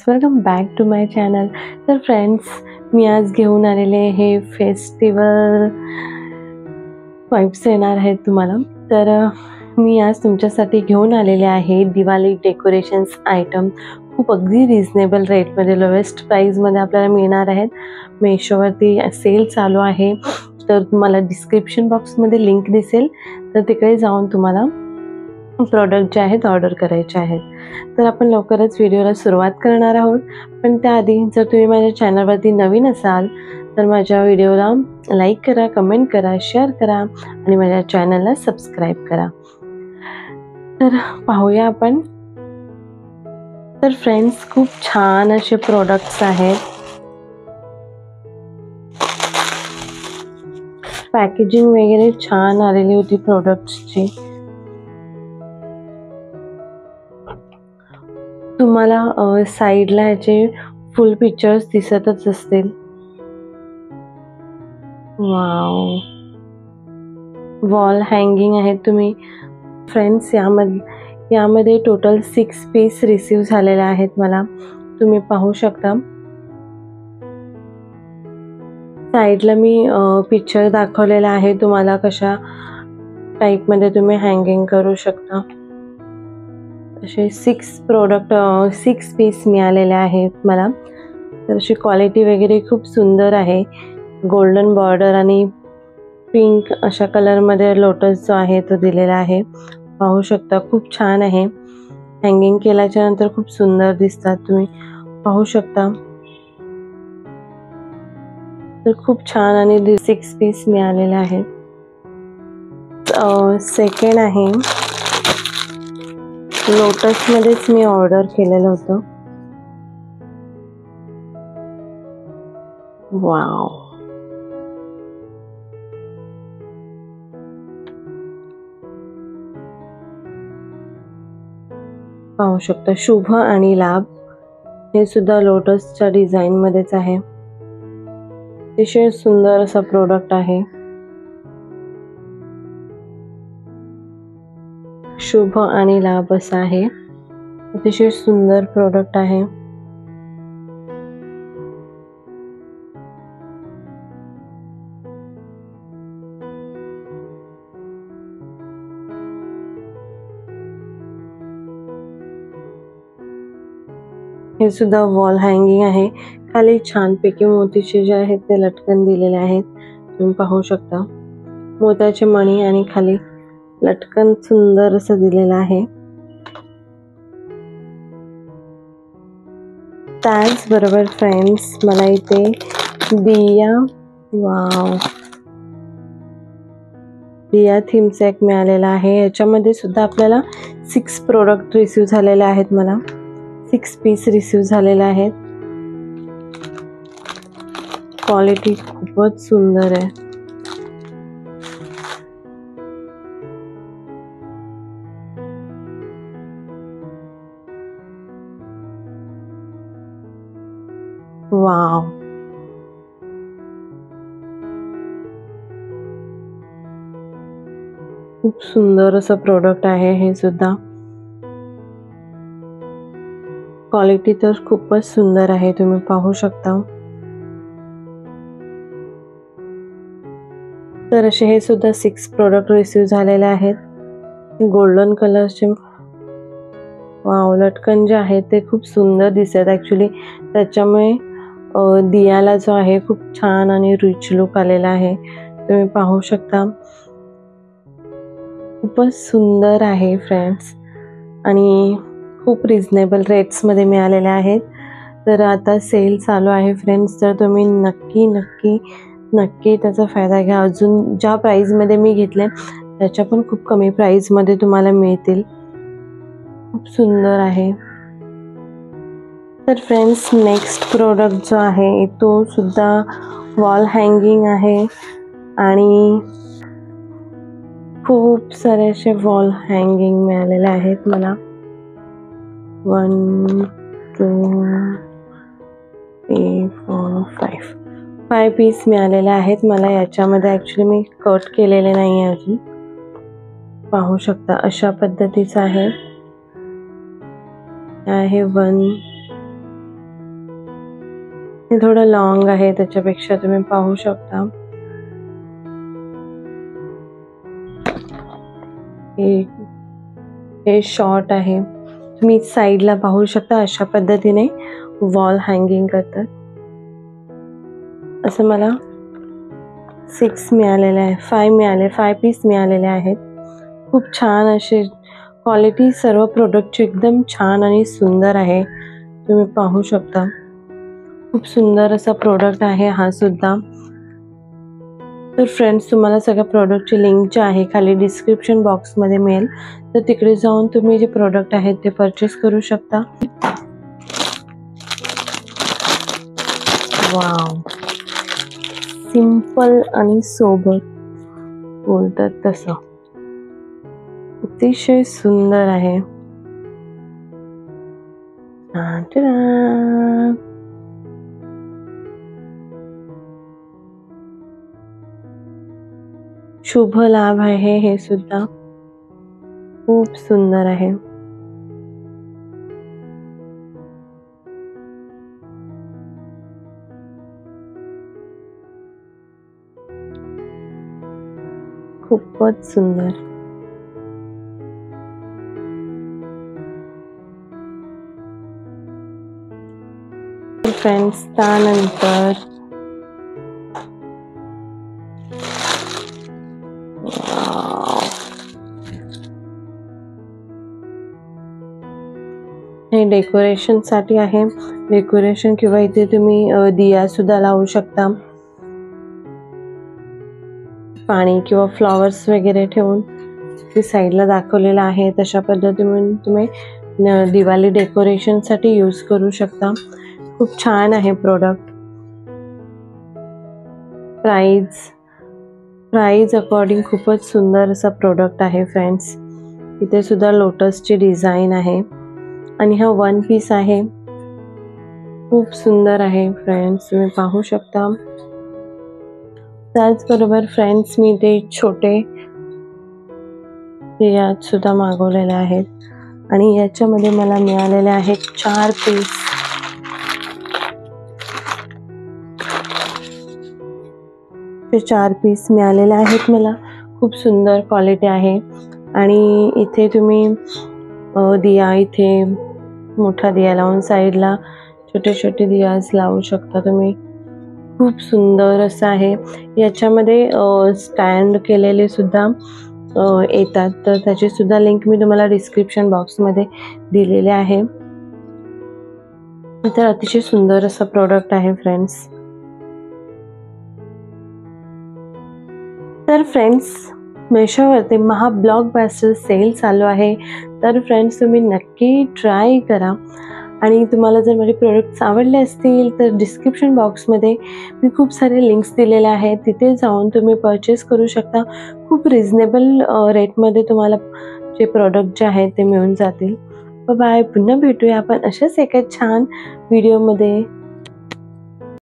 Welcome back to my channel. तर friends, मी आज घेऊन आलेले हे फेस्टिवल वाइब्स येणार आहेत तुम्हाला. तर मी आज तुमच्यासाठी घेऊन आलेले आहे दिवाळी डेकोरेशन्स आयटम. खूप अगदी रिजनेबल रेटमध्ये, लोएस्ट प्राईजमध्ये आपल्याला मिळणार आहेत. मेशोवरती सेल चालू आहे, तर तुम्हाला डिस्क्रिप्शन बॉक्समध्ये लिंक दिसेल, तर तिकडे जाऊन तुम्हाला प्रोडक्ट जे आहेत ऑर्डर करायचे आहेत. तर आपण लवकरच व्हिडिओला सुरुवात करणार आहोत. पण त्याआधी जर तुम्ही माझ्या चॅनलवरती नवीन असाल तर माझ्या व्हिडिओला लाईक करा, कमेंट करा, शेअर करा आणि माझ्या चॅनलला सबस्क्राईब करा. तर पाहूया आपण. तर फ्रेंड्स, खूप छान असे प्रोडक्ट्स आहेत. पॅकेजिंग वगैरे छान आलेली होती प्रोडक्ट्सची. तुम्हाला साईडला याचे फुल पिक्चर्स दिसतच असतील. वाव, वॉल हँगिंग आहेत तुम्ही फ्रेंड्स. यामध्ये टोटल 6 पीस रिसीव झालेले आहेत मला. तुम्ही पाहू शकता. साईडला मी पिक्चर दाखवलेला आहे तुम्हाला, कशा टाईपमध्ये तुम्ही हँगिंग करू शकता. असे 6 पीस मिळालेले आहेत मला. तर अशी क्वालिटी वगैरे खूप सुंदर आहे. गोल्डन बॉर्डर आणि पिंक अशा कलरमध्ये लोटस जो आहे तो दिलेला आहे. पाहू शकता, खूप छान आहे. हँगिंग केल्याच्या नंतर खूप सुंदर दिसतात, तुम्ही पाहू शकता. तर खूप छान आणि 6 पीस मिळालेले आहेत. सेकंड आहे, लोटसमध्येच मी ऑर्डर केलेलं होतं. वाव, पाहू शकता. शुभ आणि लाभ हे सुद्धा लोटसच्या डिझाईन मध्येच आहे. अतिशय सुंदर असा प्रोडक्ट आहे. शुभ आणि लाभ असा आहे. अतिशय सुंदर प्रोडक्ट आहे. हे सुद्धा वॉल हँगिंग आहे. खाली छानपैकी मोतीचे जे आहेत ते लटकन दिलेले आहेत, तुम्ही पाहू शकता. मोत्याचे मणी आणि खाली लटकन सुंदर असं दिलेलं आहे. त्याचबरोबर फ्रेंड्स, मला इथे दिया थीमचा एक मिळालेला आहे. याच्यामध्ये सुद्धा आपल्याला 6 प्रोडक्ट रिसीव झालेले आहेत. मला 6 पीस रिसीव झालेले आहेत. क्वालिटी खूपच सुंदर आहे. वाव, खूप सुंदर असं प्रोडक्ट आहे हे सुद्धा. क्वालिटी तर खूपच सुंदर आहे, तुम्ही पाहू शकता. तर असे हे सुद्धा 6 प्रोडक्ट रिसीव झालेले आहेत. गोल्डन कलरचे वाव, लटकन जे आहे ते खूप सुंदर दिसत. ॲक्च्युली त्याच्यामुळे दियाला जो आहे खूप छान आणि रिच लुक आलेला आहे, तुम्ही पाहू शकता. खूपच सुंदर आहे फ्रेंड्स, आणि खूप रिजनेबल रेट्समध्ये मिळालेले आहेत. तर आता सेल चालू आहे फ्रेंड्स, तर तुम्ही नक्की नक्की नक्की त्याचा फायदा घ्या. अजून ज्या प्राईजमध्ये मी घेतले त्याच्या पण खूप कमी प्राईजमध्ये तुम्हाला मिळतील. खूप सुंदर आहे. तर फ्रेंड्स, नेक्स्ट प्रोडक्ट जो आहे तो सुद्धा वॉल हँगिंग आहे, आणि खूप सारे असे वॉल हँगिंग मिळालेले आहेत मला. 1 2 3 4 5 पीस मिळालेले आहेत मला. याच्यामध्ये ॲक्च्युली मी कट केलेले नाही आहे अजून. पाहू शकता, अशा पद्धतीचं आहे. 1 हे थोडं लॉंग आहे, त्याच्यापेक्षा तुम्ही पाहू शकता. हे शॉर्ट आहे. तुम्ही साईडला पाहू शकता अशा पद्धतीने वॉल हँगिंग करतात. असं मला 6 मिळालेले आहे, 5 पीस मिळालेले आहेत. खूप छान असे क्वालिटी सर्व प्रोडक्टची एकदम छान आणि सुंदर आहे. तुम्ही पाहू शकता खूप सुंदर असा प्रोडक्ट आहे हा सुद्धा. तर फ्रेंड्स, तुम्हाला सगळ्या प्रोडक्टची लिंक जी आहे खाली डिस्क्रिप्शन बॉक्समध्ये मिळेल, तर तिकडे जाऊन तुम्ही जे प्रोडक्ट आहेत ते परचेस करू शकता. वाव, सिंपल आणि सोबर बोलतात तसं अतिशय सुंदर आहे. शुभ लाभ आहे हे सुद्धा खूप सुंदर आहे. खूपच सुंदर. फ्रेंड्स, त्यानंतर हे डेकोरेशन साठी आहे. डेकोरेशन किंवा इथे तुम्ही दिया सुद्धा लावू शकता. पाणी किंवा फ्लॉवर्स वगैरे ठेवून ते साईडला दाखवलेलं आहे. तशा पद्धतीने तुम्ही दिवाळी डेकोरेशन साठी यूज करू शकता. खूप छान आहे प्रोडक्ट. प्राइस अकॉर्डिंग खूपच सुंदर असा प्रोडक्ट आहे फ्रेंड्स. इथे सुद्धा लोटसची डिझाईन आहे आणि हा 1 पीस आहे. खूप सुंदर आहे फ्रेंड्स, तुम्ही पाहू शकता. त्याचबरोबर फ्रेंड्स, मी ते छोटे यात सुद्धा मागवलेले आहेत आणि याच्यामध्ये मला मिळालेले आहेत 4 पीस. ते 4 पीस मिळालेले आहेत मला. खूप सुंदर क्वालिटी आहे. आणि इथे तुम्ही दिया, इथे मोठा दिया लावून साईडला छोटे छोटे दियाज लावू शकता तुम्ही. खूप सुंदर असं आहे. याच्यामध्ये स्टँड केलेले सुद्धा येतात, तर त्याची सुद्धा लिंक मी तुम्हाला डिस्क्रिप्शन बॉक्समध्ये दिलेले आहे. तर अतिशय सुंदर असं प्रोडक्ट आहे फ्रेंड्स. तर फ्रेंड्स, मेशोवरती महा ब्लॉकबस्टर सेल चालू आहे. तर फ्रेंड्स, तुम्ही नक्की ट्राय करा. आणि तुम्हाला जर माझे प्रोडक्ट्स आवडले असतील तर डिस्क्रिप्शन बॉक्समध्ये मी खूप सारे लिंक्स दिलेले आहेत, तिथे जाऊन तुम्ही परचेस करू शकता. खूप रिजनेबल रेटमध्ये तुम्हाला जे प्रोडक्ट जे आहेत ते मिळून जातील. बाय. पुन्हा भेटूया आपण अशाच एका छान व्हिडिओमध्ये.